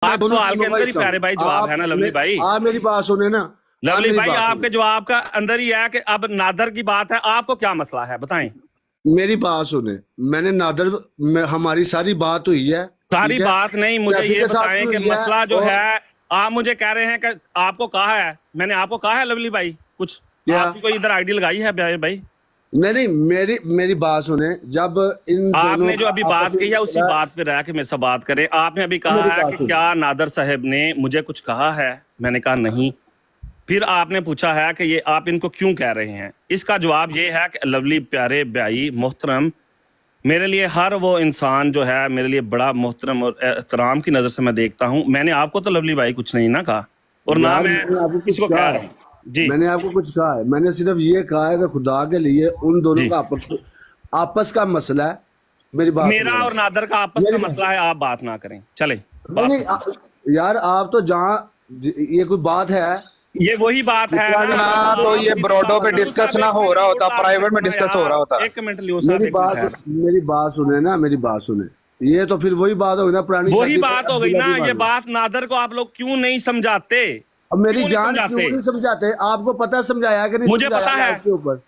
आप सवाल के अंदर ही प्यारे भाई जवाब है ना लवली भाई। आप मेरी बात सुने ना लवली भाई, आपके जवाब का अंदर ही है कि अब नादर की बात है, आपको क्या मसला है बताएं। मेरी बात सुने, मैंने नादर हमारी सारी बात हुई है, सारी बात नहीं, मुझे ये बताएं कि मसला जो है, आप मुझे कह रहे हैं कि आपको कहा है, मैंने आपको कहा है लवली भाई कुछ, आपकी कोई इधर आईडी लगाई है प्यारे भाई? नहीं, मेरी बात सुने, जब इन आपने जो अभी बात की है उसी बात पे रह के मेरे से बात करें। आपने अभी कहा है कि क्या नादर साहब ने मुझे कुछ कहा है, मैंने कहा नहीं। फिर आपने पूछा है कि ये आप इनको क्यों कह रहे हैं, इसका जवाब ये है कि लवली प्यारे भाई मोहतरम, मेरे लिए हर वो इंसान जो है मेरे लिए बड़ा मोहतरम और एहतराम की नज़र से मैं देखता हूँ। मैंने आपको तो लवली भाई कुछ नहीं ना कहा, और ना मैं किसको कह रहा हूँ जी। मैंने आपको कुछ कहा है, मैंने सिर्फ ये कहा है कि खुदा के लिए उन दोनों का आपस का मसला है। मेरी बात, मेरा और नादर का आपस का मसला है, आप बात ना करें, चले। नहीं यार, आप तो जहाँ ये कोई बात है, ये वही बात है ना, तो ये ब्रॉडो पे डिस्कस ना हो रहा होता, प्राइवेट में डिस्कस हो रहा होता। एक मिनट लियो साहब, मेरी बात सुने ना, मेरी बात सुने। ये तो फिर वही बात होगी ना, पुरानी वही बात हो गई ना। ये बात नादर को आप लोग क्यों नहीं समझाते? अब मेरी जान क्यों नहीं समझाते? आपको पता समझाया कि नहीं? मुझे पता है।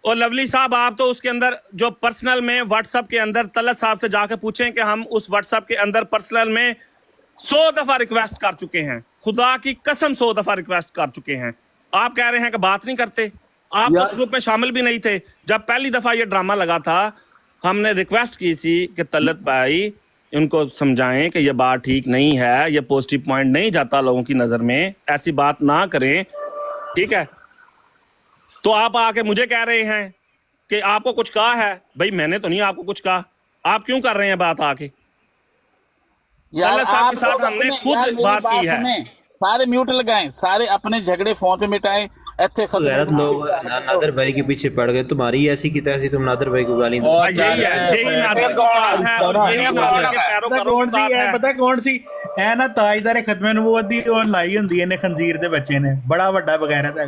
और लवली साहब, आप तो उसके अंदर जो पर्सनल में व्हाट्सएप के अंदर तलत साहब से जाकर पूछें कि हम उस व्हाट्सएप के अंदर पर्सनल में 100 दफा रिक्वेस्ट कर चुके हैं, खुदा की कसम 100 दफा रिक्वेस्ट कर चुके हैं। आप कह रहे हैं कि बात नहीं करते। आप उस ग्रुप में शामिल भी नहीं थे जब पहली दफा ये ड्रामा लगा था। हमने रिक्वेस्ट की थी कि तलत भाई उनको समझाएं कि ये बात ठीक नहीं है, ये पॉजिटिव पॉइंट नहीं जाता लोगों की नजर में, ऐसी बात ना करें, ठीक है। तो आप आके मुझे कह रहे हैं कि आपको कुछ कहा है। भाई मैंने तो नहीं आपको कुछ कहा, आप क्यों कर रहे हैं बात आके? साहब के साथ हमने खुद बात की है। सारे म्यूट लगाएं, सारे अपने झगड़े फोन पे मिटाएं। गैरत लोग नादर भाई के पीछे पड़ गए, तुम्हारी ऐसी की तैसी, तुम नादर भाई को गाली यही कौन सी है, पता कौन सी है ना, ताजदार खत्मे नबूवत दी और लाई हुंदी है ने खंजीर दे बच्चे ने, बड़ा बड़ा बगैरत है।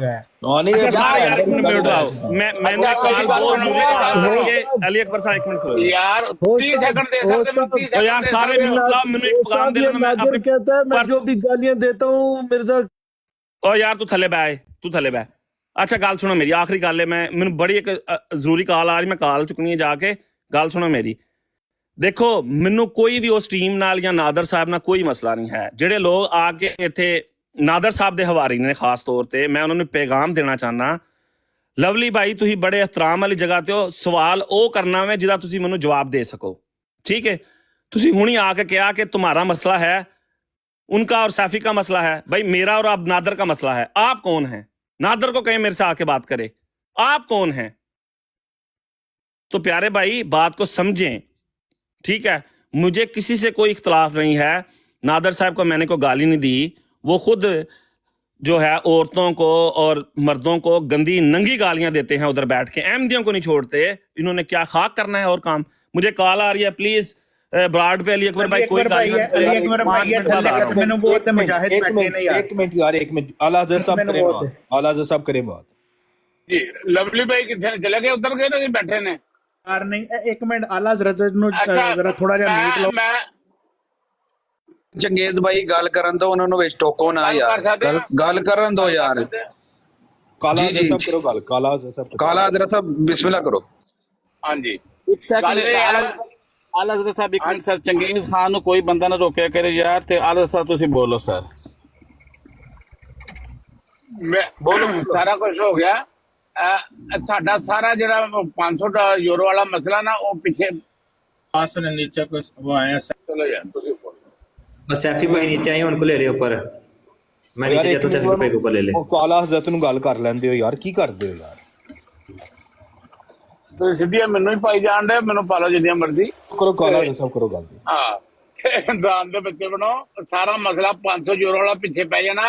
मैंने कॉल अली अकबर साहब 1 मिनट यार 30 सेकंड दे सकते, 30 सेकंड यार सारे म्यूट लाओ, मैंने एक पैगाम दे देना। मैं अपने कहता है मैं जो भी गालियां देता हूं मेरे साथ। ओ यार तू थले बह, तू थले बह। अच्छा गल सुनो मेरी, आखिरी गल है, मैं बड़ी एक जरूरी कॉल आ रही, मैं कॉल चुकनी है जाके। गल सुनो मेरी, देखो मैनू कोई भी उस टीम नाल या नादर साहब नाल कोई मसला नहीं है। जेडे लोग आके इत्थे नादर साहब दे हवारी ने खास तौर ते, मैं उन्होंने पैगाम देना चाहना, लवली भाई तुसी बड़े एहतराम वाली जगह ते हो, सवाल ओ करना वे जिहदा तुसी मैनू जवाब दे सको, ठीक है। तुसी हुणी आके कहा कि तुम्हारा मसला है, उनका और सैफी का मसला है। भाई मेरा और अब नादर का मसला है। आप कौन हैं? नादर को कहें मेरे से आके बात करे, आप कौन हैं? तो प्यारे भाई बात को समझें, ठीक है। मुझे किसी से कोई इख्तलाफ नहीं है। नादर साहब को मैंने कोई गाली नहीं दी, वो खुद जो है औरतों को और मर्दों को गंदी नंगी गालियां देते हैं उधर बैठ के, अहमदियों को नहीं छोड़ते। इन्होंने क्या खाक करना है और काम। मुझे कॉल आ रही है, प्लीज ब्राड पे अली अकबर भाई कोई एक मिनट यार, एक मिनट, आला हज़रत साहब करें बात, आला हज़रत साहब करें बात जी। लवली भाई किथे चले गए? उधर गए ना, बैठे ने यार। नहीं एक मिनट, आला हज़रत जरा थोड़ा जिहा म्यूट लो। मैं चंगेज भाई गल करन दो, उन्होंने विच टोको ना यार, गल करन दो यार। काला हज़रत साहब करो गल, काला हज़रत साहब बिस्मिल्लाह करो। हां जी, एक सेकंड आला हज़रत साहब, 1 मिनट सर। चंगेज खान ਨੂੰ ਕੋਈ ਬੰਦਾ ਨਾ ਰੋਕਿਆ ਕਰੇ ਯਾਰ, ਤੇ ਆਲਾ ਸਾਹਿਬ ਤੁਸੀਂ ਬੋਲੋ ਸਰ। ਮੈਂ ਬੋਲੋ, ਸਾਰਾ ਕੁਝ ਹੋ ਗਿਆ। ਸਾਡਾ ਸਾਰਾ ਜਿਹੜਾ 500 ਯੂਰੋ ਵਾਲਾ ਮਸਲਾ ਨਾ, ਉਹ ਪਿੱਛੇ आसन नीचे कुछ वो आया। ਚਲੋ ਯਾਰ ਤੁਸੀਂ ਬੋਲੋ। बस सैफी भाई नीचे आए, उनको ले ले ऊपर। मैं नीचे जाता हूं, सैफी भाई को ऊपर ले ले। काला हज़रत ਨੂੰ ਗੱਲ ਕਰ ਲੈਂਦੇ ਹੋ ਯਾਰ, ਕੀ ਕਰਦੇ ਹੋ ਯਾਰ? ਤੁਸੀਂ ਸਿੱਧੀਆਂ ਮੈਨੂੰ ਹੀ ਪਾਈ ਜਾਣ ਦੇ, ਮੈਨੂੰ ਪਾ ਲਓ ਜਿੰਨੀਆਂ ਮਰਜ਼ੀ ਕਰੋ। ਕਾਲਾ ਹज़रਤ ਸਾਹਿਬ ਕਰੋ ਗੱਲ। ਹਾਂ, ਇਨਸਾਨ ਦੇ ਬੱਚੇ ਬਣੋ। ਸਾਰਾ ਮਸਲਾ 500 ਯੂਰੋ ਵਾਲਾ ਪਿੱਛੇ ਪੈ ਜਾਣਾ।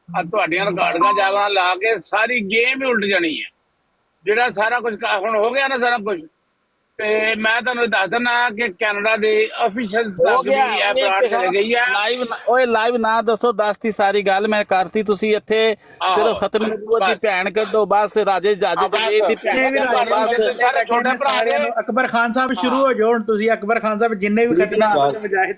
ਆ ਤੁਹਾਡੀਆਂ ਰਿਕਾਰਡਿੰਗਾਂ ਜਾਗਣਾ ਲਾ ਕੇ ਸਾਰੀ ਗੇਮ ਹੀ ਉਲਟ ਜਾਣੀ ਹੈ। ਜਿਹੜਾ ਸਾਰਾ ਕੁਝ ਹੁਣ ਹੋ ਗਿਆ ਨਾ, ਸਾਰਾ ਕੁਝ ਤੇ ਮੈਂ ਤੁਹਾਨੂੰ ਦੱਸ ਦਿੰਦਾ ਕਿ ਕੈਨੇਡਾ ਦੇ ਅਫੀਸ਼ੀਅਲ ਹੋ ਤੱਕ ਵੀ ਗਿਆ ਇਹ ਪਲਾਟ ਚਲੇ ਗਈ ਹੈ। ਲਾਈਵ ਓਏ ਲਾਈਵ ਨਾ ਦੱਸੋ, ਦੱਸਤੀ ਸਾਰੀ ਗੱਲ ਮੈਂ ਕਰਤੀ। ਤੁਸੀਂ ਇੱਥੇ ਸਿਰਫ ਖਤਮ ਨਬੂਵਤ ਦੀ ਭੈਣ ਕੱਢੋ ਬਸ, ਰਾਜੇ ਜਾਜੇ ਜਵੇਦ ਦੀ ਭੈਣ ਕੱਢੋ ਬਸ। ਸਾਰੇ ਛੋਟੇ ਭਰਾ ਨੇ ਅਕਬਰ ਖਾਨ ਸਾਹਿਬ ਸ਼ੁਰੂ ਹੋ ਜਾਓ ਹੁਣ ਤੁਸੀਂ। ਅਕਬਰ ਖਾਨ ਸਾਹਿਬ ਜਿੰਨੇ ਵੀ ਖਤਨਾ ਵਜਾਏ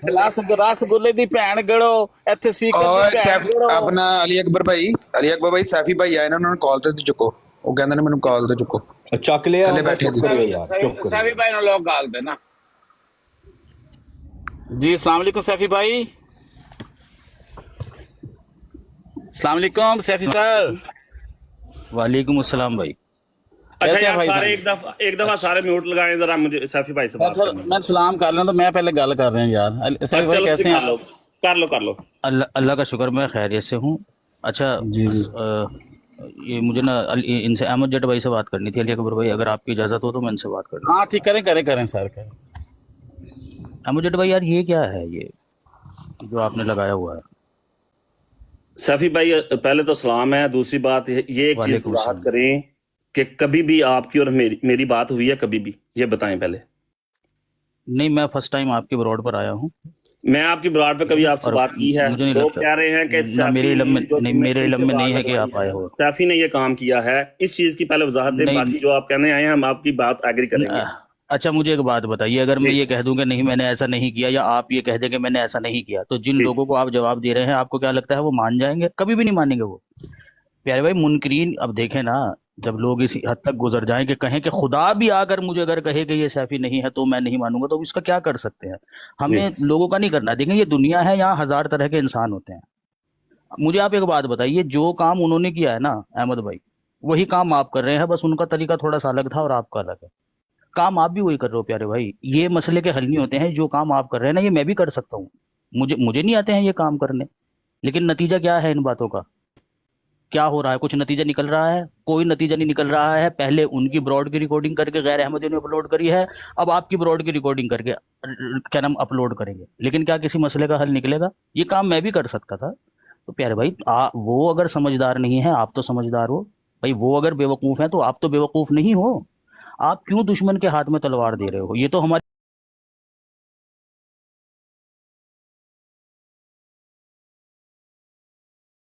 ਰਸਗੁੱਲੇ ਦੀ ਭੈਣ ਗੜੋ, ਇੱਥੇ ਸੀਕਰ ਦੀ ਭੈਣ ਗੜੋ। ਆਪਣਾ ਅਲੀ ਅਕਬਰ ਭਾਈ ਸੈਫੀ ਭਾਈ ਆਏ ਨੇ, ਉਹਨਾਂ ਨੂੰ ਕਾਲ ਤੇ ਚੁੱਕੋ। ਉਹ ਕਹਿੰਦੇ ਨੇ ਮੈਨੂੰ ਕਾਲ ਤੇ ਚੁੱਕੋ। ਚੱਕ ਲਿਆ, ਥੱਲੇ ਬੈਠੇ ਚੁੱਪ ਕਰਿਓ ਯਾਰ, ਚੁੱਪ ਕਰੋ। ਸੈਫੀ ਭਾਈ ਨੂੰ ਲੋਕ ਗਾਲ ਦੇਣਾ जी अस्सलाम वालेकुम सैफी भाई। अस्सलाम वालेकुम सैफी सर। वालेकुम अस्सलाम भाई। अच्छा कैसे यार भाई सारे साहब? एक दफा सारे म्यूट लगाएं जरा, मुझे सैफी भाई से बात सर करनी है। मैं सलाम कर रहा हूँ तो मैं पहले गल कर रहे हैं यार। सैफी भाई चलो कैसे हैं? कर लो अल्लाह का शुक्र, मैं खैरियत से हूँ। अच्छा जी ये मुझे ना इनसे अहमद जट भाई से बात करनी थी। अली अकबर भाई अगर आपकी इजाज़त हो तो मैं इनसे बात कर लूँ। हाँ ठीक, करें सर करें। अहमद जट भाई यार ये क्या है, ये जो आपने लगाया हुआ है? सैफी भाई पहले तो सलाम है। दूसरी बात ये एक चीज वालेकुम वजाहत सलाम। करें कि कभी भी आपकी और मेरी बात हुई है, कभी भी ये बताएं पहले। नहीं, मैं फर्स्ट टाइम आपके ब्रॉड पर आया हूँ। मैं आपकी ब्रॉड पे कभी आपसे और बात की है? मुझे नहीं लोग लगता। कह रहे हैं कि ना सैफी मेरे इल्म में जो नहीं, तुमने मेरे तुमसे इल्म में बात नहीं है कि करवाई आप आए हो। सैफी ने ये काम किया है, इस चीज की पहले वजाहत दें। नहीं, बाकी जो आप कहने आए हैं हम आपकी बात एग्री करेंगे। अच्छा मुझे एक बात बताइए, अगर मैं जी। ये कह दूं कि नहीं मैंने ऐसा नहीं किया, या आप ये कह दें कि मैंने ऐसा नहीं किया, तो जिन जी। लोगों को आप जवाब दे रहे हैं आपको क्या लगता है वो मान जाएंगे? कभी भी नहीं मानेंगे वो। प्यारे भाई मुनकरीन, अब देखें ना, जब लोग इस हद तक गुजर जाएं कि कहें कि खुदा भी आकर मुझे अगर कहे कि ये सैफी नहीं है तो मैं नहीं मानूंगा, तो इसका क्या कर सकते हैं? हमें लोगों का नहीं करना। देखें ये दुनिया है, यहाँ हजार तरह के इंसान होते हैं। मुझे आप एक बात बताइए, जो काम उन्होंने किया है ना अहमद भाई, वही काम आप कर रहे हैं, बस उनका तरीका थोड़ा सा अलग था और आपका अलग है। काम आप भी वही कर रहे हो प्यारे भाई। ये मसले के हल नहीं होते हैं। जो काम आप कर रहे हैं ना, ये मैं भी कर सकता हूँ। मुझे नहीं आते हैं ये काम करने, लेकिन नतीजा क्या है इन बातों का? क्या हो रहा है? कुछ नतीजा निकल रहा है? कोई नतीजा नहीं निकल रहा है। पहले उनकी ब्रॉड की रिकॉर्डिंग करके गैर अहमदियों ने अपलोड करी है, अब आपकी ब्रॉड की रिकॉर्डिंग करके क्या नाम अपलोड करेंगे, लेकिन क्या किसी मसले का हल निकलेगा? ये काम मैं भी कर सकता था। तो प्यारे भाई वो अगर समझदार नहीं है, आप तो समझदार हो भाई। वो अगर बेवकूफ़ है तो आप तो बेवकूफ़ नहीं हो। आप क्यों दुश्मन के हाथ में तलवार दे रहे हो? ये तो हमारी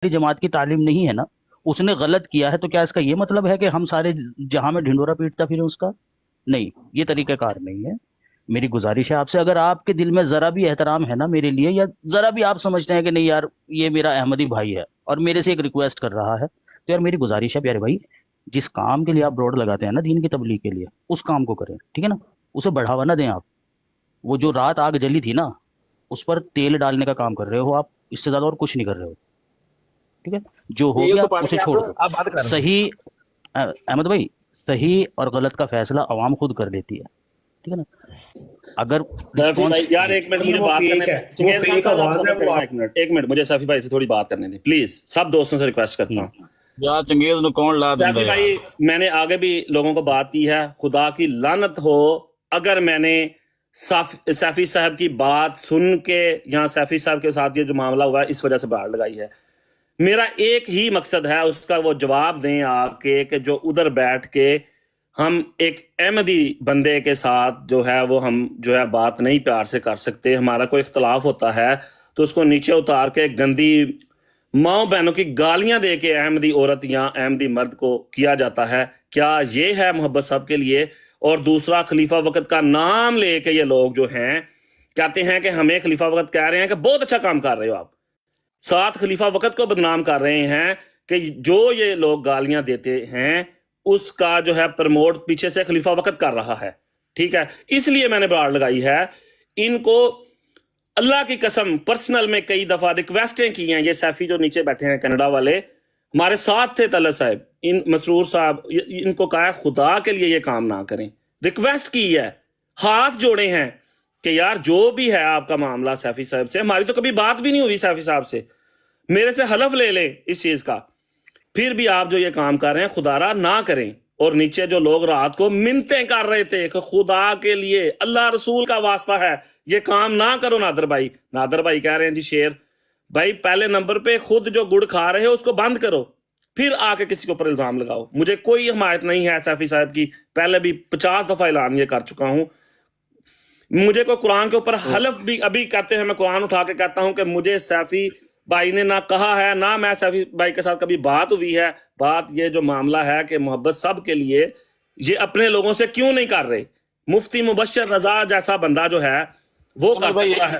जमात की तालीम नहीं है ना। उसने गलत किया है तो क्या इसका ये मतलब है कि हम सारे जहां में ढिंडोरा पीटता फिर उसका? नहीं, ये तरीक़ाकार नहीं है। मेरी गुजारिश है आपसे, अगर आपके दिल में ज़रा भी एहतराम है ना मेरे लिए, या ज़रा भी आप समझते हैं कि नहीं यार ये मेरा अहमदी भाई है और मेरे से एक रिक्वेस्ट कर रहा है, तो यार मेरी गुजारिश है प्यारे भाई, जिस काम के लिए आप ब्रॉड लगाते हैं ना दीन की तबलीग के लिए, उस काम को करें, ठीक है ना? उसे बढ़ावा ना दें आप। वो जो रात आग जली थी ना, उस पर तेल डालने का काम कर रहे हो आप, इससे ज़्यादा और कुछ नहीं कर रहे हो, ठीक है? जो हो गया उसे छोड़ दो। सही अहमद भाई, सही और गलत का फैसला अवाम खुद कर लेती है, ठीक है ना? अगर सैफी भाई यार एक मिनट मुझे बात करने दें। एक मिनट मुझे सैफी भाई से थोड़ी बात करने दें प्लीज। सब दोस्तों से रिक्वेस्ट करता हूँ यार, चंगेज नु कौन ला देंदा सैफी भाई, मैंने आगे भी लोगों को बात की है, खुदा की लानत हो अगर मैंने सैफी साहब की बात सुन के यहाँ सैफी साहब के साथ ये जो मामला हुआ है इस वजह से बाहर लगाई है। मेरा एक ही मकसद है, उसका वो जवाब दें आके कि जो उधर बैठ के हम एक अहमदी बंदे के साथ जो है वो हम जो है बात नहीं प्यार से कर सकते। हमारा कोई इख्तलाफ होता है तो उसको नीचे उतार के गंदी माओ बहनों की गालियां दे के अहमदी औरत या अहमदी मर्द को किया जाता है। क्या ये है मोहब्बत साहब के लिए? और दूसरा, खलीफा वक़्त का नाम लेके ये लोग जो हैं कहते हैं कि हमें खलीफा वक़्त कह रहे हैं कि बहुत अच्छा काम कर रहे हो आप, साथ खलीफा वक़्त को बदनाम कर रहे हैं कि जो ये लोग गालियां देते हैं उसका जो है प्रमोट पीछे से खलीफा वक़्त कर रहा है, ठीक है? इसलिए मैंने बाड़ लगाई है। इनको अल्लाह की कसम पर्सनल में कई दफ़ा रिक्वेस्टें की हैं। ये सैफी जो नीचे बैठे हैं कनाडा वाले हमारे साथ थे, तलत साहब, इन मसरूर साहब, इनको कहा है खुदा के लिए ये काम ना करें, रिक्वेस्ट की है, हाथ जोड़े हैं कि यार जो भी है आपका मामला सैफी साहब से, हमारी तो कभी बात भी नहीं हुई सैफी साहब से, मेरे से हलफ ले लें इस चीज़ का, फिर भी आप जो ये काम कर रहे हैं खुदारा ना करें। और नीचे जो लोग रात को मिन्नतें कर रहे थे कि खुदा के लिए, अल्लाह रसूल का वास्ता है ये काम ना करो। नादर भाई कह रहे हैं जी शेर भाई, पहले नंबर पे खुद जो गुड़ खा रहे हो उसको बंद करो, پھر آ کے کسی کے اوپر الزام لگاؤ. مجھے کوئی حمایت نہیں ہے سیفی صاحب کی, پہلے بھی 50 دفعہ اعلان یہ کر چکا ہوں. مجھے کوئی قرآن کے اوپر حلف بھی ابھی کہتے ہیں, میں قرآن اٹھا کے کہتا ہوں کہ مجھے سیفی بھائی نے نہ کہا ہے, نہ میں سیفی بھائی کے ساتھ کبھی بات ہوئی ہے. بات یہ جو معاملہ ہے کہ محبت سب کے لیے, یہ اپنے لوگوں سے کیوں نہیں کر رہے؟ مفتی مبشر رضا جیسا بندہ جو ہے وہ کر سکتا ہے.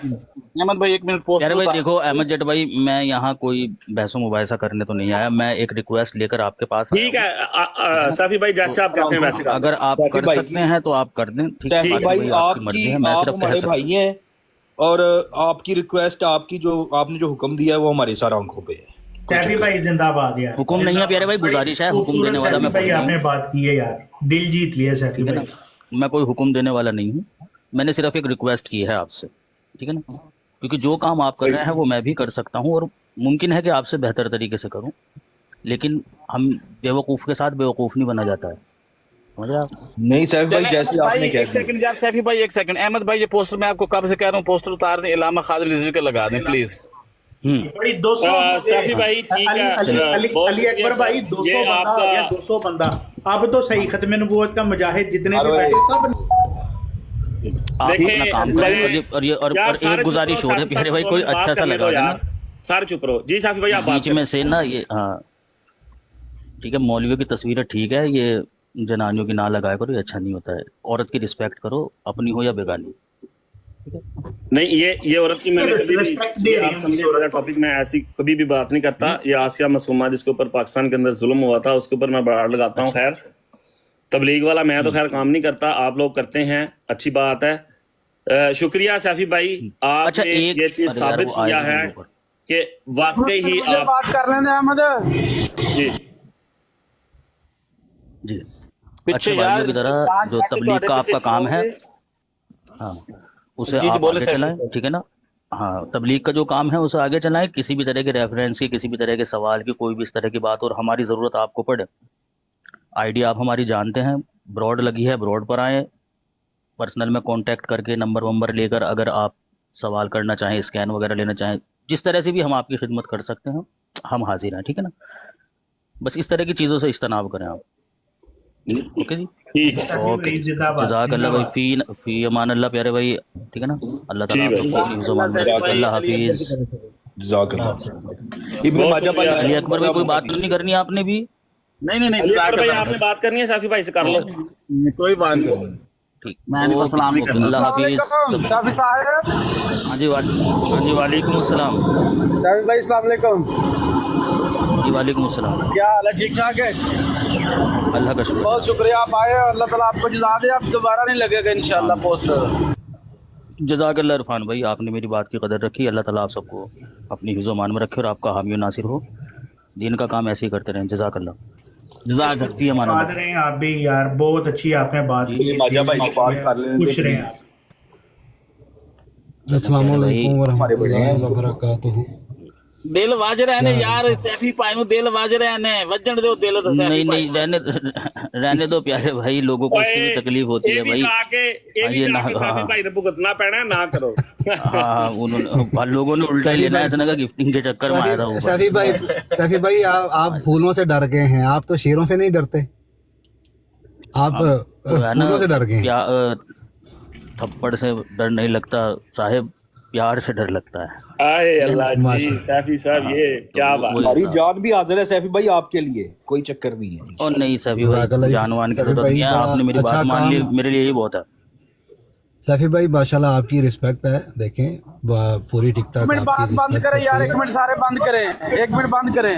احمد بھائی ایک منٹ پوسٹ. یار بھائی دیکھو احمد جٹ بھائی, میں یہاں کوئی بحث و مباحثہ کرنے تو نہیں آیا, میں ایک ریکویسٹ لے کر آپ کے پاس. ٹھیک ہے سیفی بھائی, جیسے آپ کہتے ہیں ویسے. اگر آپ کر سکتے ہیں تو آپ کر دیں. سیفی بھائی آپ ہمارے بھائی ہیں, اور آپ کی ریکویسٹ, آپ کی جو آپ نے جو حکم دیا ہے وہ ہماری سارا آنکھوں پہ ہے. سیفی بھائی زندہ باد یار. حکم نہیں ہے پیارے بھائی, گزارش ہے. حکم دینے والا میں بھائی آپ نے بات کی ہے یار, دل جیت لیا سیفی بھائی. میں کوئی حکم دینے والا نہیں ہوں, میں نے صرف ایک ریکویسٹ کی ہے آپ سے, ٹھیک ہے نا, کیونکہ جو کام آپ کر رہے ہیں وہ میں بھی کر سکتا ہوں, اور ممکن ہے کہ آپ سے بہتر طریقے سے کروں, لیکن ہم بیوقوف کے ساتھ بیوقوف نہیں بنا جاتا ہے. نہیں سیفی بھائی جیسے آپ نے کہہ دیا. سیفی بھائی ایک سیکنڈ. احمد بھائی یہ پوسٹر میں آپ کو کب سے کہہ رہا ہوں, پوسٹر اتار دیں, علامہ خادم رضوی کا لگا دیں پلیز. بڑی 200 سیفی بھائی ٹھیک ہے, علی اکبر بھائی 200 بندہ آ گیا, 200 بندہ. اب تو صحیح ختم نبوت کا مجاہد جتنے بھی بیٹھے سب آپ اپنا کام کریں. اور ایک گزارش ہو رہی ہے پیارے بھائی, کوئی اچھا سا لگا دینا. سارے چپ رہو جی. سیفی بھائی آپ بیچ میں سے نا یہ, ہاں ٹھیک ہے, مولویوں کی تصویریں ٹھیک ہے, یہ جنانیوں کی نہ لگایا کرو, یہ اچھا نہیں ہوتا ہے. عورت کی رسپیکٹ کرو, اپنی ہو یا بیگانی. نہیں, یہ عورت کی میں نے ٹاپک میں ایسی کبھی بھی بات نہیں کرتا. یہ آسیہ معصومہ جس کے اوپر پاکستان کے اندر ظلم ہوا تھا, اس کے اوپر میں بڑا لگاتا ہوں. خیر تبلیغ والا میں تو خیر کام نہیں کرتا, آپ لوگ کرتے ہیں, اچھی بات ہے. شکریہ سیفی بھائی, آپ نے یہ چیز ثابت کیا ہے کہ واقعی ہی آپ بات کر لیں احمد جی جی اچھے بھائیوں کی طرح جو تبلیغ کا آپ کا کام ہے, ہاں اسے آپ آگے چلائیں, ٹھیک ہے نا. ہاں تبلیغ کا جو کام ہے اسے آگے چلائیں, کسی بھی طرح کے ریفرنس کی, کسی بھی طرح کے سوال کی, کوئی بھی اس طرح کی بات اور ہماری ضرورت آپ کو پڑے, آئیڈیا آپ ہماری جانتے ہیں, براڈ لگی ہے, براڈ پر آئیں, پرسنل میں کانٹیکٹ کر کے نمبر لے کر اگر آپ سوال کرنا چاہیں, اسکین وغیرہ لینا چاہیں, جس طرح سے بھی ہم آپ کی خدمت کر سکتے ہیں ہم حاضر ہیں, ٹھیک ہے نا. بس اس طرح کی چیزوں سے اجتناب کریں آپ. اوکے جی, اوکے, جزاک اللہ بھائی, فی امان اللہ پیارے بھائی, ٹھیک ہے نا. اللہ تعالیٰ, اللہ حافظ. جزاک اللہ. ابن ماجہ بھائی, علی اکبر بھائی کوئی بات تو نہیں کرنی آپ نے بھی؟ نہیں بھائی آپ نے بات کرنی ہے, سیفی بھائی سے کر لو. کوئی بات نہیں, ٹھیک, میں نے سلام ہی کرنا. اللہ حافظ. سیفی صاحب, ہاں جی وعلیکم السلام. سیفی بھائی السلام علیکم. جی وعلیکم السلام. کیا حال ہے, ٹھیک ٹھاک ہے؟ اللہ کا شکر. بہت شکریہ, آپ آئے, اللہ تعالیٰ آپ کو جزا دے, اب دوبارہ نہیں لگے گا انشاءاللہ پوسٹر. جزاک اللہ عرفان بھائی, آپ نے میری بات کی قدر رکھی. اللہ تعالیٰ آپ سب کو اپنی حفظ و امان میں رکھے اور آپ کا حامی و ناصر ہو. دین کا کام ایسے ہی کرتے رہیں. جزاک اللہ. فی امان اللہ. بات رہے ہیں آپ بھی یار, بہت اچھی آپ نے بات کی. ماجہ بھائی سے بات کر لیں. خوش رہیں آپ. السلام علیکم ورحمۃ اللہ وبرکاتہ. دل واج رہنے یار, سیفی پائے میں دل واج رہنے, وجن دو دل. نہیں رہنے دو پیارے بھائی, لوگوں کو اس سے بھی تکلیف ہوتی ہے بھائی. سیفی بھائی نے بھگتنا پینا ہے, نہ کرو. ہاں انہوں لوگوں نے الٹا ہی لینا ہے نا, گفٹنگ کے چکر میں آیا تھا. سیفی بھائی آپ پھولوں سے ڈر گئے ہیں, آپ تو شیروں سے نہیں ڈرتے, آپ پھولوں سے ڈر گئے ہیں. کیا تھپڑ سے ڈر نہیں لگتا صاحب, پیار سے ڈر لگتا ہے. آئے اللہ جی, سیفی صاحب یہ کیا بات. ہماری جان بھی حاضر ہے سیفی بھائی آپ کے لیے, کوئی چکر نہیں ہے. اور نہیں سیفی بھائی, جانوان کی ضرورت نہیں ہے, آپ نے میری بات مان لی, میرے لیے یہی بہت ہے. سیفی بھائی ماشاءاللہ آپ کی رسپیکٹ ہے, دیکھیں پوری ٹک ٹاک. بات بند کریں یار, ایک منٹ سارے بند کریں, ایک منٹ بند کریں.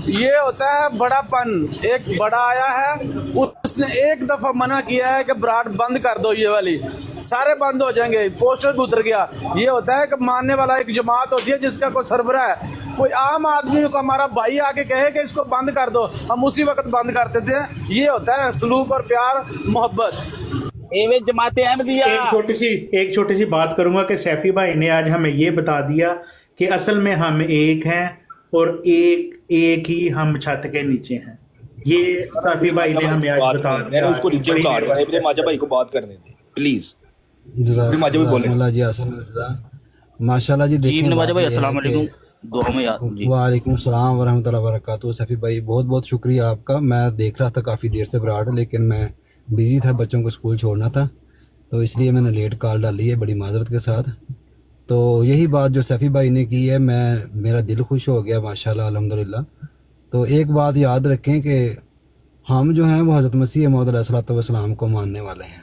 یہ ہوتا ہے بڑا پن. ایک بڑا آیا ہے, اس نے ایک دفعہ منع کیا ہے کہ براڈ بند کر دو, یہ والی سارے بند ہو جائیں گے, پوسٹر بھی اتر گیا. یہ ہوتا ہے کہ ماننے والا ایک جماعت ہوتی ہے جس کا کوئی سربراہ ہے, کوئی عام آدمی کو ہمارا بھائی آ کے کہے کہ اس کو بند کر دو, ہم اسی وقت بند کر دیتے ہیں. یہ ہوتا ہے سلوک اور پیار, محبت. جماعت احمدیہ. ایک چھوٹی سی بات کروں گا کہ سیفی بھائی نے آج ہمیں یہ بتا دیا کہ اصل میں ہم ایک ہیں اور ایک ہی ہم چھت کے نیچے ہیں. یہ سیفی بھائی نے ہمیں آج بتا دیا. میں نے اس کو نیچے اتارا, ابن ماجہ بھائی کو بات کرنے دیں پلیز. جی حسن مرزا ماشاءاللہ جی. دیکھیں ابن ماجہ بھائی السلام علیکم. दुआ में याद जी। वालेकुम सलाम वरहमतुल्लाहि वबरकातुहू। सफ़ी भाई बहुत बहुत शुक्रिया आपका। मैं देख रहा था काफ़ी देर से ब्राड, लेकिन मैं बिज़ी था, बच्चों को स्कूल छोड़ना था, तो इसलिए मैंने लेट कॉल डाली है, बड़ी माजरत के साथ। तो यही बात जो सफ़ी भाई ने की है, मेरा दिल खुश हो गया माशाल्लाह अल्हम्दुलिल्लाह। तो एक बात याद रखें कि हम जो हैं वो हज़रत मसीह मौऊद अलैहिस्सलाम को मानने वाले हैं।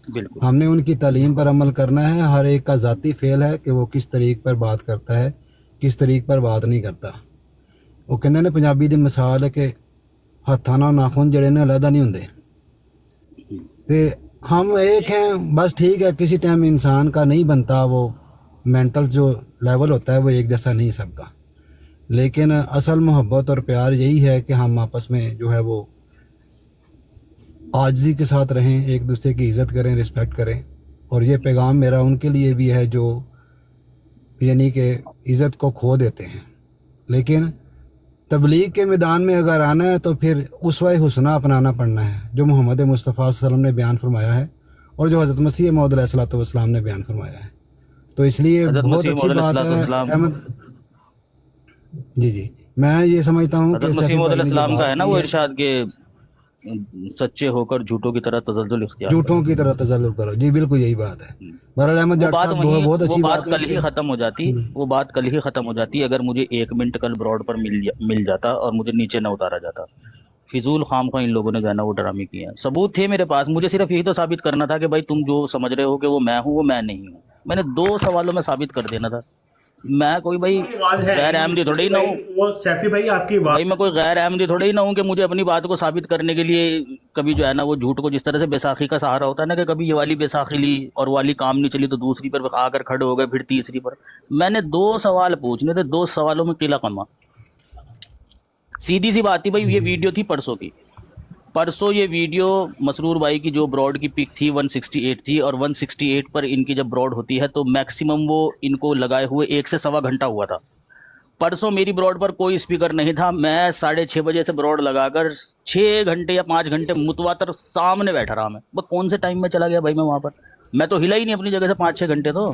बिल्कुल हमने उनकी तालीम पर अमल करना है। हर एक का ज़ाती फ़ेल है कि वो किस तरीक़ पर बात करता है, किस तरीक़ पर बात नहीं करता। वो कहते ने पंजाबी दी मिसाल है कि हत्थां नाल नाखून जड़े ने अलहदा नहीं होंदे। ते हम एक हैं बस, ठीक है, किसी टाइम इंसान का नहीं बनता, वो मेंटल जो लेवल होता है वो एक जैसा नहीं सबका, लेकिन असल मोहब्बत और प्यार यही है कि हम आपस में जो है वो आजिज़ी के साथ रहें, एक दूसरे की इज़्ज़त करें, रिस्पेक्ट करें। और ये पैगाम मेरा उनके लिए भी है जो यानी कि इज़्ज़त को खो देते हैं। लेकिन तबलीग के मैदान में अगर आना है तो फिर उसवा हुस्ना अपनाना पड़ना है, जो मोहम्मद मुस्तफ़ा सल्लल्लाहु अलैहि वसल्लम ने बयान फरमाया है और जो हज़रत मसीह मौऊद अलैहिस्सलाम ने बयान फरमाया है। तो इसलिए हज़रत बहुत मसीह अच्छी मौऊद बात है अलैहिस्सलाम अहमद जी, मैं ये समझता हूँ कि हज़रत मसीह सफ़ी मौऊद भाई ने जो अलैहिस्सलाम का बात है ना की वो है, इरशाद के सच्चे होकर झूठों की तरह तज़ल्लुल इख्तियार झूठों करो। की तरह तजल्लुल करो। जी बिल्कुल यही बात है। बहरहाल अहमद वो जाट बात साहब वहीं बहुत वो अच्छी बात बात है कल ही कि खत्म हो जाती, वो बात कल ही खत्म हो जाती अगर मुझे 1 मिनट कल ब्रॉड पर मिल जाता और मुझे नीचे ना उतारा जाता। फिजूल खाम खा इन लोगों ने जो है ना वो ड्रामे किए हैं। सबूत थे मेरे पास, मुझे सिर्फ यही तो साबित करना था कि भाई तुम जो समझ रहे हो कि वो मैं हूँ वो मैं नहीं हूँ। मैंने 2 सवालों में साबित कर देना था। मैं कोई भाई आवाज है गैर अहमदी थोड़ी ही ना हूँ। वो सैफी भाई आपकी आवाज भाई मैं कोई गैर अहमदी थोड़ी ही ना हूँ कि मुझे अपनी बात को साबित करने के लिए कभी जो है ना वो झूठ को, जिस तरह से बैसाखी का सहारा होता है ना कि कभी ये वाली बैसाखी ली और वाली काम नहीं चली तो दूसरी पर आकर खड़े हो गए, फिर तीसरी पर। मैंने 2 सवाल पूछने थे, 2 सवालों में किला कमा। सीधी सी बात थी भाई। ये वीडियो थी परसों की। परसों ये वीडियो मसरूर भाई की जो ब्रॉड की पिक थी 168 थी, और 168 पर इनकी जब ब्रॉड होती है तो मैक्सिमम वो इनको लगाए हुए 1 से सवा घंटा हुआ था। परसों मेरी ब्रॉड पर कोई स्पीकर नहीं था। मैं 6:30 बजे से ब्रॉड लगाकर 6 घंटे या 5 घंटे मुतवातर सामने बैठा रहा। मैं वो कौन से टाइम में चला गया भाई मैं वहां पर? मैं तो हिला ही नहीं अपनी जगह से 5-6 घंटे। तो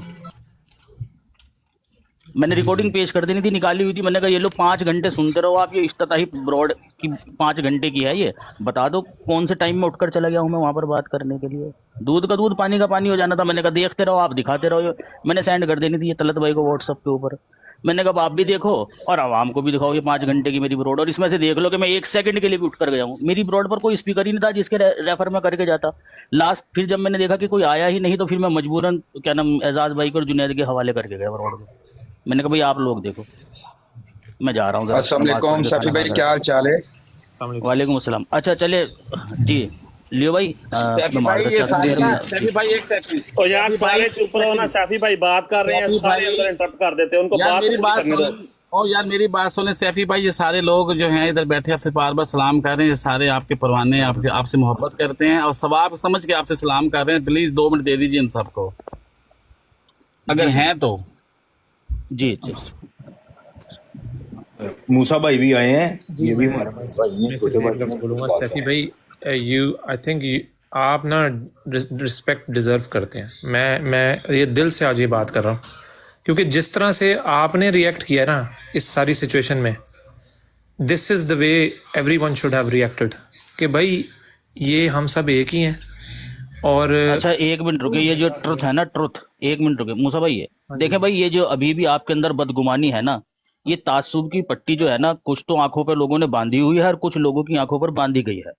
मैंने रिकॉर्डिंग पेश कर देनी थी, निकाली हुई थी। मैंने कहा ये लो 5 घंटे सुनते रहो आप, ये इफ्तिताही ब्रॉड की 5 घंटे की है, ये बता दो कौन से टाइम में उठकर चला गया हूँ मैं वहां पर बात करने के लिए। दूध का दूध पानी का पानी हो जाना था। मैंने कहा देखते रहो आप, दिखाते रहो। मैंने सेंड कर देनी थी ये तलत भाई को व्हाट्सएप के ऊपर। मैंने कहा आप भी देखो और आवाम को भी दिखाओ ये 5 घंटे की मेरी ब्रॉड, और इसमें से देख लो कि मैं 1 सेकंड के लिए भी उठ कर गया हूँ। मेरी ब्रॉड पर कोई स्पीकर ही नहीं था जिसके रेफर में करके जाता। लास्ट फिर जब मैंने देखा कि कोई आया ही नहीं तो फिर मैं मजबूरन क्या नाम एजाज भाई को और जुनैद के हवाले करके गया ब्रॉड को। मैंने कहा भाई आप लोग देखो, मैं जा रहा हूँ जरा अस्सलाम नमाज वालेकुम पढ़ के सफी खाना भाई, खा क्या हाल चाल है? कर। वालेकुम अस्सलाम। अच्छा चले जी लियो भाई, सैफी मैं भाई मार ये सकता सारे ना, हूँ। सैफी भाई एक सेकंड। ओ यार सारे चुप रहो ना, सैफी भाई बात कर रहे हैं, सैफी सारे भाई- अंदर इंटरप्ट कर देते हैं उनको। यार बात मेरी तो बात करने सुन, दो। ओ यार मेरी बात सुने सैफी भाई, ये सारे लोग जो हैं इधर बैठे आपसे बार बार सलाम कर रहे हैं, ये सारे आपके परवाने, आपके आपसे मोहब्बत करते हैं और सवाब समझ के आपसे सलाम कर रहे हैं। प्लीज 2 मिनट दे दीजिए इन सबको अगर हैं तो। जी जी मूसा भाई भी आए हैं, ये भी हमारे भाई हैं, छोटे भाई हैं। बोलूँगा सैफी भाई, यू आई थिंक आप ना रिस्पेक्ट डिजर्व करते हैं। मैं ये दिल से आज ये बात कर रहा हूँ, क्योंकि जिस तरह से आपने रिएक्ट किया ना इस सारी सिचुएशन में, this is the way everyone should have reacted कि भाई ये हम सब एक ही हैं। और अच्छा 1 मिनट रुके, ये जो ट्रुथ है ना, ट्रुथ 1 मिनट रुके मूसा भाई। ये देखें भाई, ये जो अभी भी आपके अंदर बदगुमानी है ना, ये तासुब की पट्टी जो है ना, कुछ तो आंखों पर लोगों ने बांधी हुई है और कुछ लोगों की आंखों पर बांधी गई है।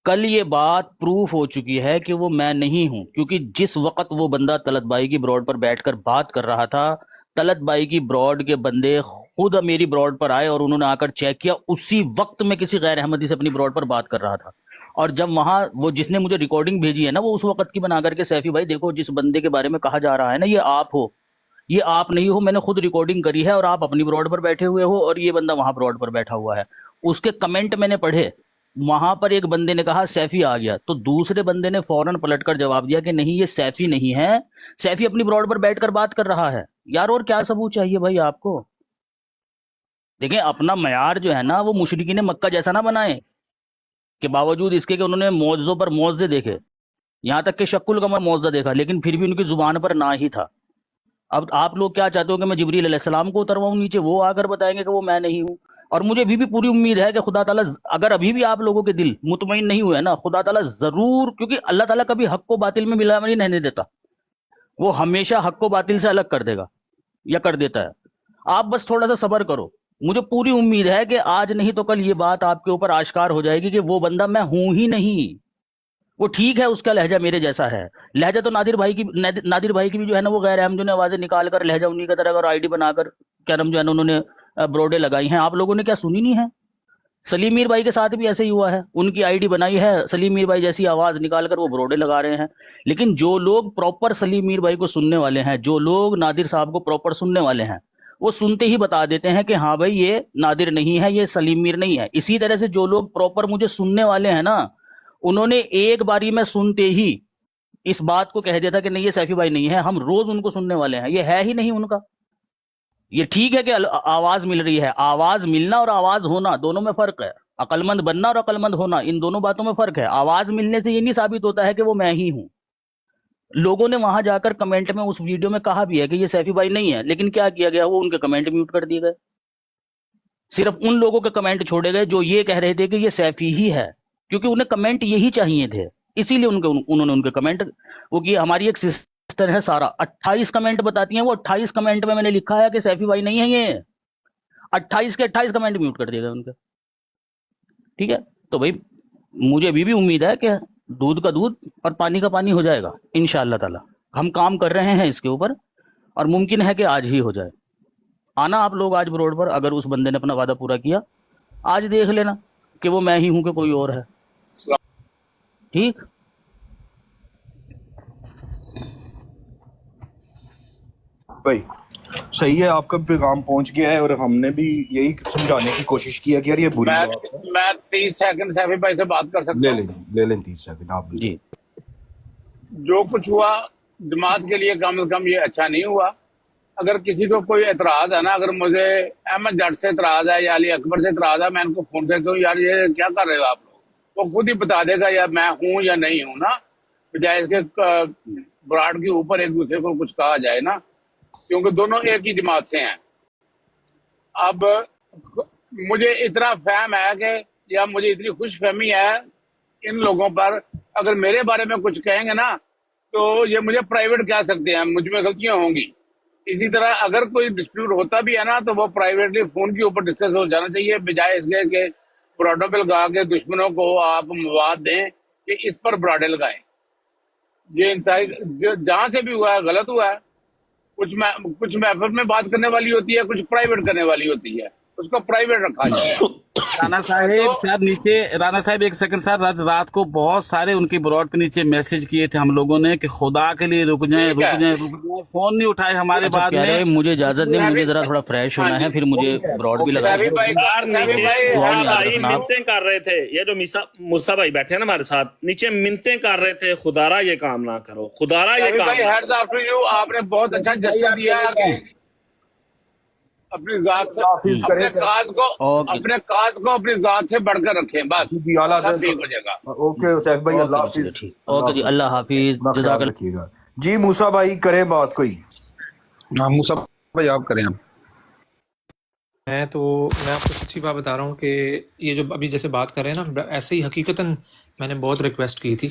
कल ये बात प्रूफ हो चुकी है कि वो मैं नहीं हूं, क्योंकि जिस वक्त वो बंदा तलत भाई की ब्रॉड पर बैठकर बात कर रहा था, तलत भाई की ब्रॉड के बंदे खुद मेरी ब्रॉड पर आए और उन्होंने आकर चेक किया। उसी वक्त मैं किसी गैर अहमदी से अपनी ब्रॉड पर बात कर रहा था। और जब वहां वो जिसने मुझे रिकॉर्डिंग भेजी है ना, वो उस वक्त की बना करके, सैफी भाई देखो जिस बंदे के बारे में कहा जा रहा है ना ये आप हो, ये आप नहीं हो। मैंने खुद रिकॉर्डिंग करी है और आप अपनी ब्रॉड पर बैठे हुए हो और ये बंदा वहां ब्रॉड पर बैठा हुआ है। उसके कमेंट मैंने पढ़े, वहां पर एक बंदे ने कहा सैफी आ गया, तो दूसरे बंदे ने फौरन पलटकर जवाब दिया कि नहीं ये सैफी नहीं है, सैफी अपनी ब्रॉड पर बैठकर बात कर रहा है। यार और क्या सबूत चाहिए भाई आपको? देखें अपना मयार जो है ना वो मुशरिकीन मक्का जैसा ना बनाए कि बावजूद इसके कि उन्होंने मौजों पर मौजे देखे, यहां तक कि शक्कुल कमर मौजा देखा, लेकिन फिर भी उनकी जुबान पर ना ही था। अब आप लोग क्या चाहते हो कि मैं जिब्रील अलैहिस्सलाम को उतरवाऊं नीचे, वो आकर बताएंगे कि वो मैं नहीं हूं? और मुझे अभी भी पूरी उम्मीद है कि खुदा ताला, अगर अभी भी आप लोगों के दिल मुतमईन नहीं हुए ना, खुदा ताला जरूर, क्योंकि अल्लाह ताला कभी हक को बातिल में मिला नहीं रहने देता, वो हमेशा हक को बातिल से अलग कर देगा या कर देता है। आप बस थोड़ा सा सब्र करो, मुझे पूरी उम्मीद है कि आज नहीं तो कल ये बात आपके ऊपर आश्कार हो जाएगी कि वो बंदा मैं हूं ही नहीं। वो ठीक है, उसका लहजा मेरे जैसा है, लहजा तो नादिर भाई की भी जो है ना, वो गैर अहम जो ने आवाजें निकाल कर लहजा उन्हीं का तरह और आईडी बनाकर क्या नाम जो है ना उन्होंने ब्रोडे लगाई हैं। आप लोगों ने क्या सुनी नहीं है? सलीम मीर भाई के साथ भी ऐसे ही हुआ है, उनकी आईडी बनाई है, सलीम मीर भाई जैसी आवाज निकाल कर वो ब्रोडे लगा रहे हैं। लेकिन जो लोग प्रॉपर सलीम मीर भाई को सुनने वाले हैं, जो लोग नादिर साहब को प्रॉपर सुनने वाले हैं, वो सुनते ही बता देते हैं कि हाँ भाई ये नादिर नहीं है, ये सलीम मीर नहीं है। इसी तरह से जो लोग प्रॉपर मुझे सुनने वाले हैं ना, उन्होंने एक बारी में सुनते ही इस बात को कह दिया था कि नहीं ये सैफी भाई नहीं है, हम रोज उनको सुनने वाले हैं, ये है ही नहीं उनका। ये ठीक है कि आवाज मिल रही है, आवाज मिलना और आवाज होना दोनों में फर्क है। अक्लमंद बनना और अक्लमंद होना, इन दोनों बातों में फर्क है। आवाज मिलने से ये नहीं साबित होता है कि वो मैं ही हूं। लोगों ने वहां जाकर कमेंट में उस वीडियो में कहा भी है कि ये सैफी भाई नहीं है, लेकिन क्या किया गया, वो उनके कमेंट म्यूट कर दिए गए। सिर्फ उन लोगों के कमेंट छोड़े गए जो ये कह रहे थे कि ये सैफी ही है, क्योंकि उन्हें कमेंट यही चाहिए थे, इसीलिए उन्होंने उनके कमेंट वो किए। हमारी एक सिस्टर है सारा, 28 कमेंट बताती हैं, वो 28 कमेंट में मैंने लिखा है कि सैफी भाई नहीं है ये, 28 के 28 कमेंट म्यूट कर दिए गए उनके। ठीक है, तो भाई मुझे अभी भी उम्मीद है कि दूध का दूध और पानी का पानी हो जाएगा इंशाअल्लाह ताला। हम काम कर रहे हैं इसके ऊपर और मुमकिन है कि आज ही हो जाए। आना आप लोग आज रोड पर, अगर उस बंदे ने अपना वादा पूरा किया, आज देख लेना कि वो मैं ही हूं कि कोई और है। ठीक, भाई सही है, आपका पैगाम पहुंच गया है और हमने भी यही समझाने की कोशिश की है कि यार ये बुरी बात है। मैं 30 सेकंड सैफी भाई से बात कर सकता हूँ? ले लें 30 सेकंड आप जी। जो कुछ हुआ जमात के लिए कम से कम ये अच्छा नहीं हुआ। अगर किसी को कोई एतराज है ना, अगर मुझे अहमद जट से एतराज है या अली अकबर से एतराज है, मैं इनको फोन करके कहूँ यार ये क्या कर रहे हो आप लोग, वो खुद ही बता देगा यार मैं हूँ या नहीं हूँ ना, बजाय इसके ब्राड के ऊपर एक दूसरे को कुछ कहा जाए ना, क्योंकि दोनों एक ही जमात से हैं। अब मुझे इतना फहम है कि या मुझे इतनी खुश फहमी है इन लोगों पर, अगर मेरे बारे में कुछ कहेंगे ना तो ये मुझे प्राइवेट कह सकते हैं, मुझ में गलतियां होंगी। इसी तरह अगर कोई डिस्प्यूट होता भी है ना तो वो प्राइवेटली फोन के ऊपर डिस्कस हो जाना चाहिए, बजाय इसके कि ब्राडों पे लगा के दुश्मनों को आप मवाद दें कि इस पर ब्राडे लगाएं। ये इंतहाई जहां से भी हुआ है गलत हुआ है। कुछ महफिल में बात करने वाली होती है, कुछ प्राइवेट करने वाली होती है, उसको प्राइवेट रखा जाए। राना साहब सर नीचे, राना साहब एक सेकंड सर, रात को बहुत सारे उनकी ब्रॉड पे नीचे मैसेज किए थे हम लोगों ने कि खुदा के लिए रुक जाएं, फोन नहीं उठाए हमारे बाद में। मुझे इजाजत दें, मुझे जरा थोड़ा फ्रेश होना है, फिर मुझे ब्रॉड भी लगा मिन्नतें कर रहे थे। ये जो मूसा भाई बैठे हैं ना हमारे साथ, नीचे मिन्नतें कर रहे थे, खुदारा ये काम ना करो, खुदारा ये काम। आपने बहुत अच्छा जस्टिस दिया अपनी जात से, अपने काज को अपनी जात से बढ़कर रखें, बस ठीक हो जाएगा। ओके सैफ भाई, अल्लाह हाफिज। ओके जी, अल्लाह हाफिज, जज़ाकल्लाह रखिएगा जी। मूसा भाई करें बात कोई? हाँ मूसा भाई आप करें। मैं आपको सच्ची बात बता रहा हूँ कि ये जो अभी जैसे बात कर रहे हैं ना, ऐसे ही हकीकतन मैंने बहुत रिक्वेस्ट की थी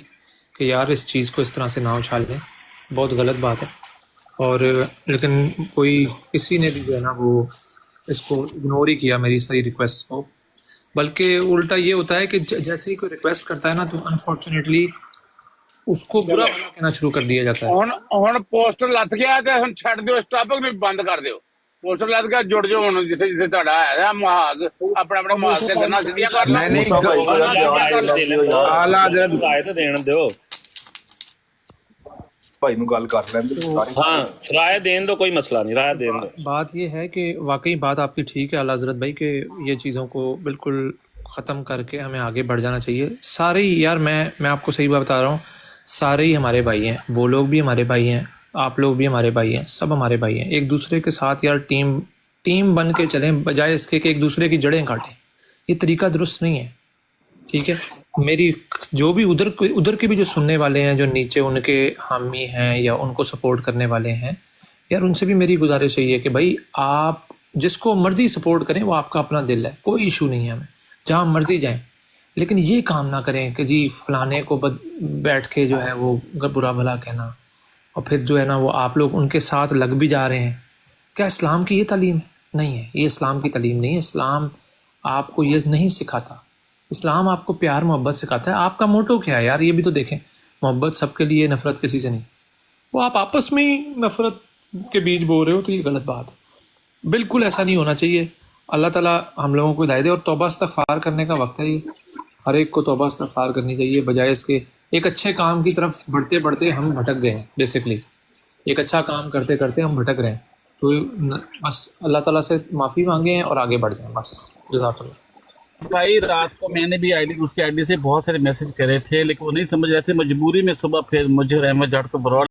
कि यार इस चीज़ को इस तरह से ना उछाल दें, बहुत गलत बात है। और लेकिन किसी ने भी जो है ना वो इसको इग्नोर ही किया मेरी सारी रिक्वेस्ट को, बल्कि उल्टा ये होता है कि जैसे ही कोई रिक्वेस्ट करता है ना तो अनफॉर्चुनेटली उसको बुरा भला कहना शुरू कर दिया जाता है। ਹੁਣ ਪੋਸਟਰ ਲੱਥ ਗਿਆ ਤੇ ਹੁਣ ਛੱਡ ਦਿਓ, ਇਸ ਟਾਪਿਕ ਨੂੰ ਬੰਦ ਕਰ ਦਿਓ। ਪੋਸਟਰ ਲੱਥ ਗਿਆ, ਜੁੜ ਜਾਓ ਹੁਣ ਜਿੱਥੇ ਜਿੱਥੇ ਤੁਹਾਡਾ ਹੈ ਮਹਾਜ਼, ਆਪਣੇ ਮਹਾਜ਼ ਤੇ ਗੱਲਾਂ ਸਿੱਧੀਆਂ ਕਰ ਲਓ। ਆਲਾ ਜਰਾ ਹਦਾਇਤ ਦੇਣ ਦਿਓ भाई ਨੂੰ ਗੱਲ ਕਰ ਲੈਂਦੇ। हाँ राय देन दो, कोई मसला नहीं, राय देन दो। बात ये है कि वाकई बात आपकी ठीक है आला हज़रत भाई कि ये चीज़ों को बिल्कुल ख़त्म करके हमें आगे बढ़ जाना चाहिए। सारे ही यार मैं आपको सही बात बता रहा हूँ, सारे ही हमारे भाई हैं, वो लोग भी हमारे भाई हैं, आप लोग भी हमारे भाई हैं, सब हमारे भाई हैं। एक दूसरे के साथ यार टीम बन के चलें, बजाय इसके कि एक दूसरे की जड़ें काटें। ये तरीका दुरुस्त नहीं है, ठीक है। मेरी जो भी उधर के भी जो सुनने वाले हैं, जो नीचे उनके हामी हैं या उनको सपोर्ट करने वाले हैं, यार उनसे भी मेरी गुजारिश यही है कि भाई आप जिसको मर्जी सपोर्ट करें, वो आपका अपना दिल है, कोई इशू नहीं है हमें, जहाँ मर्जी जाएं, लेकिन ये काम ना करें कि जी फलाने को बैठ के जो है वो बुरा भला कहना, और फिर जो है ना वो आप लोग उनके साथ लग भी जा रहे हैं। क्या इस्लाम की ये तालीम है? नहीं है, ये इस्लाम की तालीम नहीं है। इस्लाम आपको ये नहीं सिखाता। इस्लाम आपको प्यार मोहब्बत सिखाता है। आपका मोटो क्या है यार, ये भी तो देखें। मोहब्बत सबके लिए, नफरत किसी से नहीं। वो आप आपस में ही नफरत के बीज बो रहे हो, तो ये गलत बात है। बिल्कुल ऐसा नहीं होना चाहिए। अल्लाह ताला हम लोगों को हिदायत दे, और तौबा इस्तग़फ़ार करने का वक्त है ये। हर एक को तौबा इस्तग़फ़ार करनी चाहिए, बजाय इसके एक अच्छे काम की तरफ बढ़ते बढ़ते हम भटक गए हैं। बेसिकली एक अच्छा काम करते करते हम भटक रहे हैं, तो बस अल्लाह ताला से माफ़ी मांगे हैं और आगे बढ़ जाएं बस। जज़ाकल्लाह। भाई रात को मैंने भी आईडी, उसकी आईडी से बहुत सारे मैसेज करे थे, लेकिन वो नहीं समझ रहे थे। मजबूरी में सुबह फिर मुझे रहमत जड़ को ब्रॉड